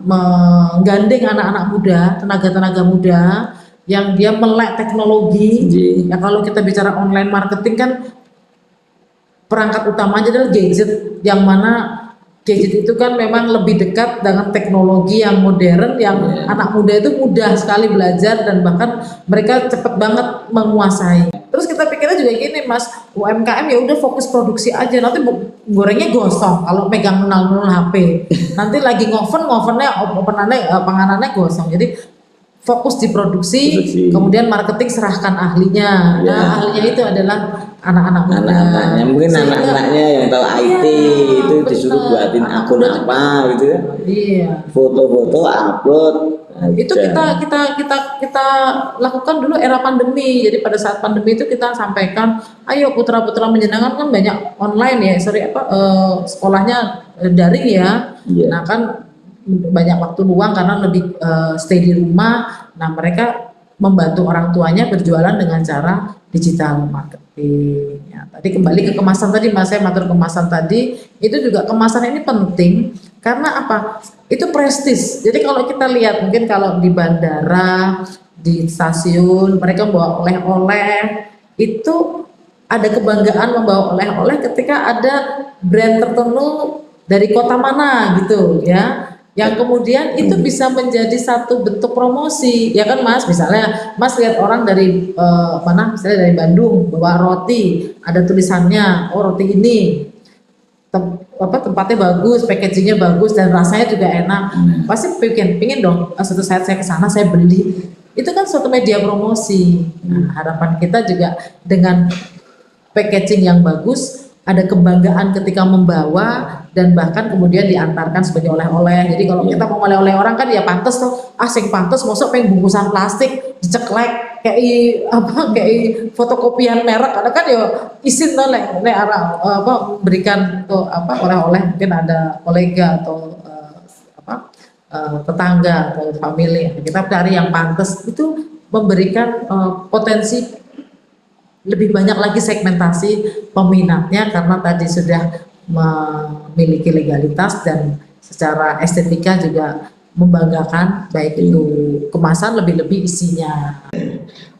menggandeng anak-anak muda, tenaga-tenaga muda yang dia melek teknologi. Ya kalau kita bicara online marketing kan perangkat utamanya adalah gadget, yang mana gadget itu kan memang lebih dekat dengan teknologi yang modern, yang anak muda itu mudah sekali belajar, dan bahkan mereka cepat banget menguasai. Terus kita pikirnya juga gini Mas, UMKM ya udah fokus produksi aja, nanti gorengnya gosong kalau megang nol HP. Nanti lagi ngovennya panganannya gosong. Jadi fokus di produksi, kemudian marketing serahkan ahlinya. Nah, ahlinya itu adalah anak-anak muda. Anak-anaknya, mungkin anak-anaknya yang tahu IT itu disuruh buatin akun apa gitu ya. Iya. Foto-foto upload. Itu kita lakukan dulu era pandemi. Jadi pada saat pandemi itu kita sampaikan, ayo putra-putra menyenangkan kan banyak online ya, sekolahnya daring ya. Nah kan banyak waktu luang karena lebih stay di rumah. Nah mereka membantu orang tuanya berjualan dengan cara digital marketing. Ya, tadi kembali ke kemasan tadi Mas, saya matur kemasan tadi, itu juga kemasan ini penting karena apa? Itu prestis. Jadi kalau kita lihat mungkin kalau di bandara, di stasiun mereka membawa oleh-oleh, itu ada kebanggaan membawa oleh-oleh ketika ada brand tertentu dari kota mana gitu ya. Yang kemudian itu bisa menjadi satu bentuk promosi, ya kan Mas? Misalnya Mas lihat orang dari mana, misalnya dari Bandung bawa roti, ada tulisannya, oh roti ini tempatnya bagus, packagingnya bagus dan rasanya juga enak. Pasti pingin dong, suatu saat saya ke sana saya beli. Itu kan suatu media promosi. Nah, harapan kita juga dengan packaging yang bagus, ada kebanggaan ketika membawa dan bahkan kemudian diantarkan sebagai oleh-oleh. Jadi kalau kita mau oleh-oleh orang kan ya pantes tuh, asing pantes mosok pengen bungkusan plastik diceklek kayak fotokopian merek, ada kan ya isin tuh berikan tuh oleh-oleh, mungkin ada kolega atau tetangga atau family. Kita cari yang pantes, itu memberikan potensi lebih banyak lagi segmentasi peminatnya karena tadi sudah memiliki legalitas dan secara estetika juga membanggakan, baik itu kemasan lebih-lebih isinya.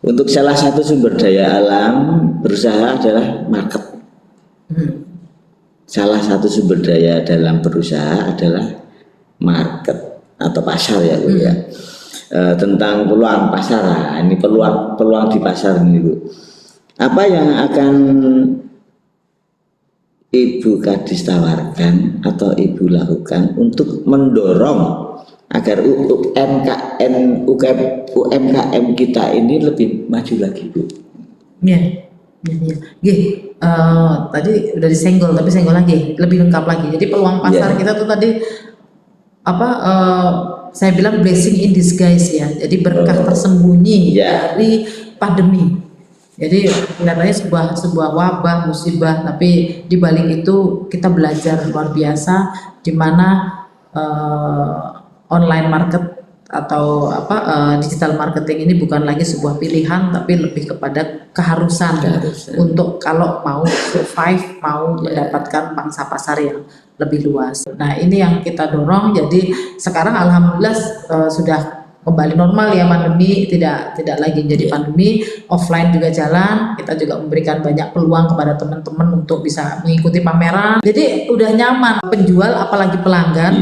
Untuk salah satu sumber daya alam berusaha adalah market. Salah satu sumber daya dalam berusaha adalah market atau pasar ya Bu ya. Tentang peluang pasar, ini peluang di pasar ini Bu. Apa yang akan Ibu Kadis tawarkan atau Ibu lakukan untuk mendorong agar UMKM kita ini lebih maju lagi Bu? Ya. Tadi udah disenggol, tapi senggol lagi, lebih lengkap lagi. Jadi peluang pasar kita tuh tadi saya bilang blessing in disguise ya. Jadi berkah tersembunyi dari pandemi. Jadi kelihatannya sebuah wabah, musibah, tapi di balik itu kita belajar luar biasa, di mana online market atau digital marketing ini bukan lagi sebuah pilihan, tapi lebih kepada keharusan. Untuk kalau mau survive, mau mendapatkan pangsa pasar yang lebih luas. Nah ini yang kita dorong. Jadi sekarang alhamdulillah sudah kembali normal ya, pandemi tidak lagi jadi pandemi, offline juga jalan. Kita juga memberikan banyak peluang kepada teman-teman untuk bisa mengikuti pameran. Jadi udah nyaman penjual apalagi pelanggan.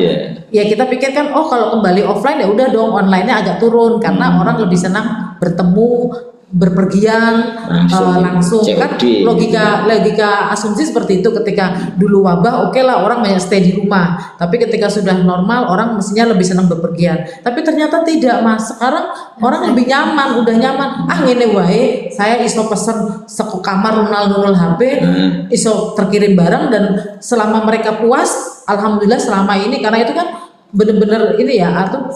Ya kita pikirkan kalau kembali offline ya udah dong, online-nya agak turun karena orang lebih senang bertemu, berpergian langsung kan, logika asumsi seperti itu. Ketika dulu wabah oke lah orang banyak stay di rumah, tapi ketika sudah normal orang mestinya lebih senang berpergian, tapi ternyata tidak Mas. Sekarang orang lebih nyaman, udah nyaman, ngene wae saya iso pesen seko kamar nol HP, iso terkirim barang, dan selama mereka puas alhamdulillah selama ini. Karena itu kan bener-bener ini ya, atau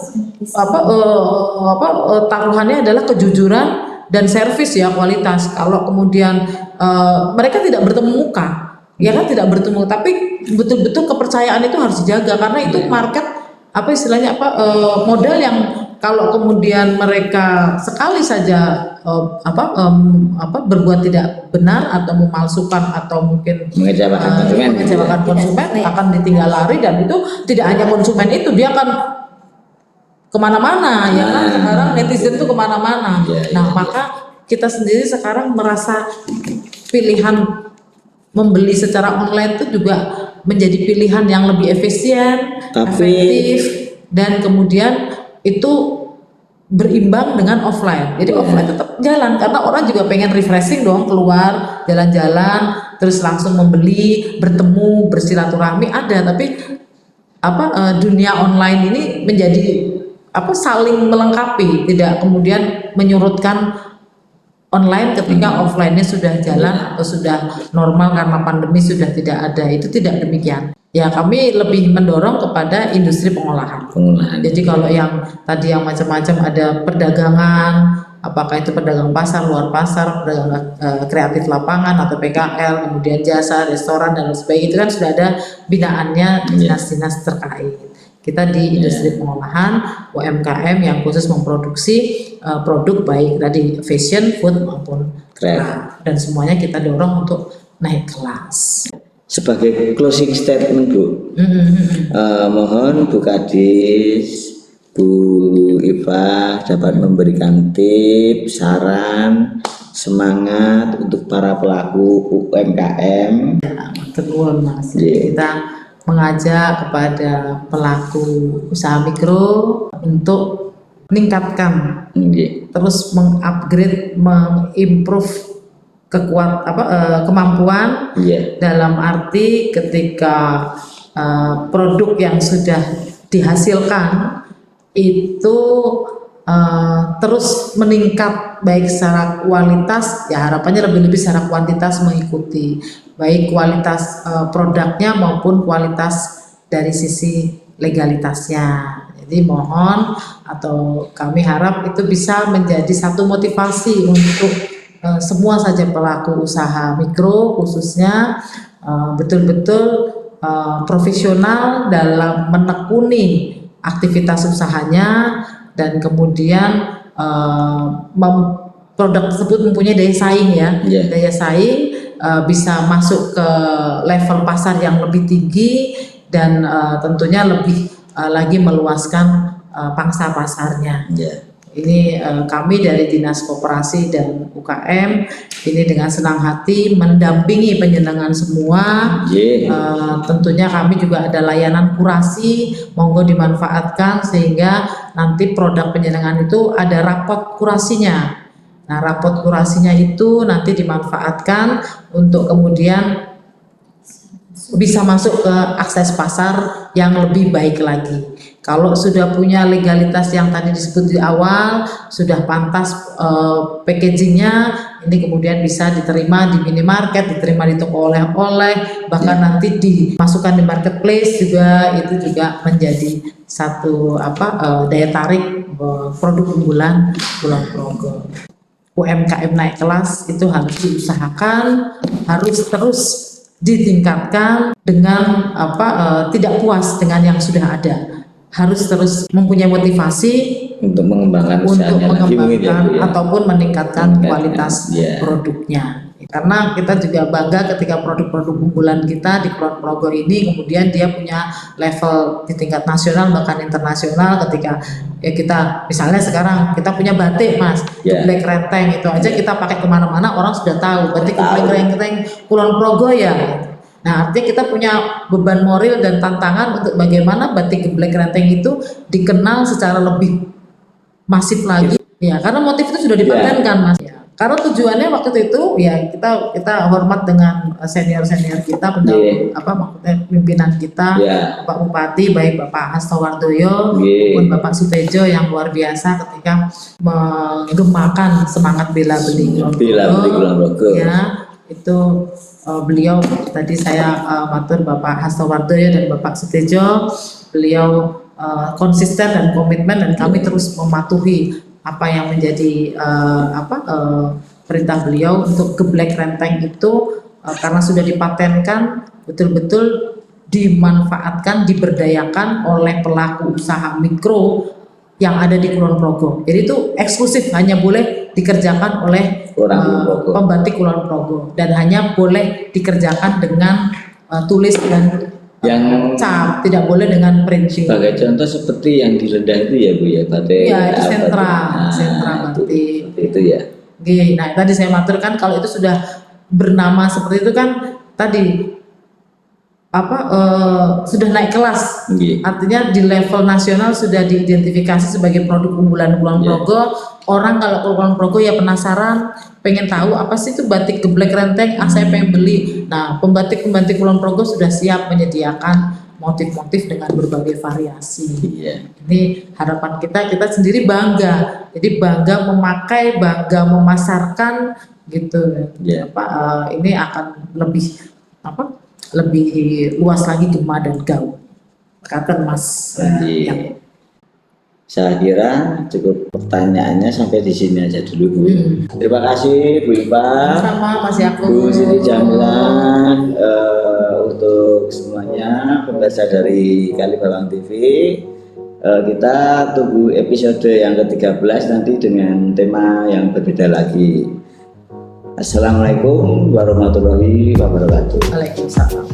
taruhannya adalah kejujuran dan servis ya, kualitas. Kalau kemudian mereka tidak bertemu muka, ya kan tidak bertemu, tapi betul-betul kepercayaan itu harus dijaga karena itu market istilahnya modal yang kalau kemudian mereka sekali saja berbuat tidak benar atau memalsukan atau mungkin mengecewakan konsumen akan ditinggal lari, dan itu tidak hanya konsumen, itu dia akan kemana-mana ya kan. Sekarang netizen tuh kemana-mana. Maka kita sendiri sekarang merasa pilihan membeli secara online itu juga menjadi pilihan yang lebih efisien, efektif, dan kemudian itu berimbang dengan offline. Jadi offline tetap jalan karena orang juga pengen refreshing dong, keluar jalan-jalan terus langsung membeli, bertemu, bersilaturahmi ada, tapi dunia online ini menjadi saling melengkapi, tidak kemudian menyurutkan online ketika offline-nya sudah jalan atau sudah normal karena pandemi sudah tidak ada. Itu tidak demikian. Ya, kami lebih mendorong kepada industri pengolahan. Jadi kalau yang tadi yang macam-macam ada perdagangan, apakah itu pedagang pasar, luar pasar, pedagang kreatif lapangan atau PKL, kemudian jasa, restoran dan sebagainya, itu kan sudah ada binaannya dinas-dinas terkait. Kita di industri pengolahan UMKM yang khusus memproduksi produk baik tadi fashion, food maupun craft, dan semuanya kita dorong untuk naik kelas. Sebagai closing statement Bu, mohon Bu Kadis, Bu Iva dapat memberikan tips, saran, semangat untuk para pelaku UMKM. Betul Mas. Kita mengajak kepada pelaku usaha mikro untuk meningkatkan, terus mengupgrade, mengimprove kemampuan dalam arti ketika produk yang sudah dihasilkan itu terus meningkat baik secara kualitas, ya harapannya lebih-lebih secara kuantitas mengikuti baik kualitas produknya maupun kualitas dari sisi legalitasnya. Jadi mohon atau kami harap itu bisa menjadi satu motivasi untuk semua saja pelaku usaha mikro khususnya betul-betul profesional dalam menekuni aktivitas usahanya dan kemudian produk tersebut mempunyai daya saing daya saing, bisa masuk ke level pasar yang lebih tinggi dan tentunya lebih lagi meluaskan pangsa pasarnya. Ini kami dari Dinas Koperasi dan UKM ini dengan senang hati mendampingi penjenengan semua. Tentunya kami juga ada layanan kurasi, monggo dimanfaatkan sehingga nanti produk penjenengan itu ada rapot kurasinya. Nah, rapot kurasinya itu nanti dimanfaatkan untuk kemudian bisa masuk ke akses pasar yang lebih baik lagi. Kalau sudah punya legalitas yang tadi disebut di awal, sudah pantas packagingnya, ini kemudian bisa diterima di minimarket, diterima di toko oleh-oleh, bahkan nanti dimasukkan di marketplace juga, itu juga menjadi satu daya tarik produk unggulan Kulon Progo. UMKM naik kelas itu harus diusahakan, harus terus ditingkatkan dengan tidak puas dengan yang sudah ada, harus terus mempunyai motivasi untuk mengembangkan ataupun meningkatkan kualitas produknya. Karena kita juga bangga ketika produk-produk unggulan kita di Kulon Progo ini kemudian dia punya level di tingkat nasional bahkan internasional. Ketika kita misalnya sekarang kita punya batik Mas, geblek renteng, itu aja kita pakai kemana-mana orang sudah tahu batik geblek renteng Kulon Progo ya. Nah, artinya kita punya beban moral dan tantangan untuk bagaimana batik geblek renteng itu dikenal secara lebih masif lagi. Ya, karena motif itu sudah dipatenkan Mas. Karena tujuannya waktu itu ya kita hormat dengan senior kita, pimpinan kita, Pak Bupati, baik Bapak Hasto Wardoyo maupun Bapak Sutejo yang luar biasa ketika menggemakan semangat bela beli Kulon Progo. Ya, itu beliau tadi saya matur Bapak Hasto Wardoyo dan Bapak Sutejo, beliau konsisten dan komitmen dan kami terus mematuhi apa yang menjadi perintah beliau untuk geblek renteng itu karena sudah dipatenkan, betul-betul dimanfaatkan, diberdayakan oleh pelaku usaha mikro yang ada di Kulon Progo. Jadi itu eksklusif, hanya boleh dikerjakan oleh pembatik Kulon Progo dan hanya boleh dikerjakan dengan tulis dan yang cap, tidak boleh dengan printing. Sebagai contoh seperti yang di Ledang itu ya Bu ya, batik. Ya, itu sentra batik. Itu ya. Nah, tadi saya maturkan kalau itu sudah bernama seperti itu kan tadi sudah naik kelas. Artinya di level nasional sudah diidentifikasi sebagai produk unggulan Kulon Progo. Orang kalau ke Kulon Progo ya penasaran, pengen tahu apa sih itu batik geblek renteng, saya pengen beli. Nah, pembatik-pembatik Kulon Progo sudah siap menyediakan motif-motif dengan berbagai variasi. Ini harapan kita sendiri bangga. Jadi bangga memakai, bangga memasarkan gitu. Ini akan lebih luas lagi gema dan gaul. Kata Mas. Saya kira cukup pertanyaannya sampai di sini aja dulu, Bu. Terima kasih Bu Iva. Sama Mas Yakub. Bu Siti Jamilah, untuk semuanya pemirsa dari Kalibalang TV. Kita tunggu episode yang ke-13 nanti dengan tema yang berbeda lagi. Assalamualaikum warahmatullahi wabarakatuh. Waalaikumsalam.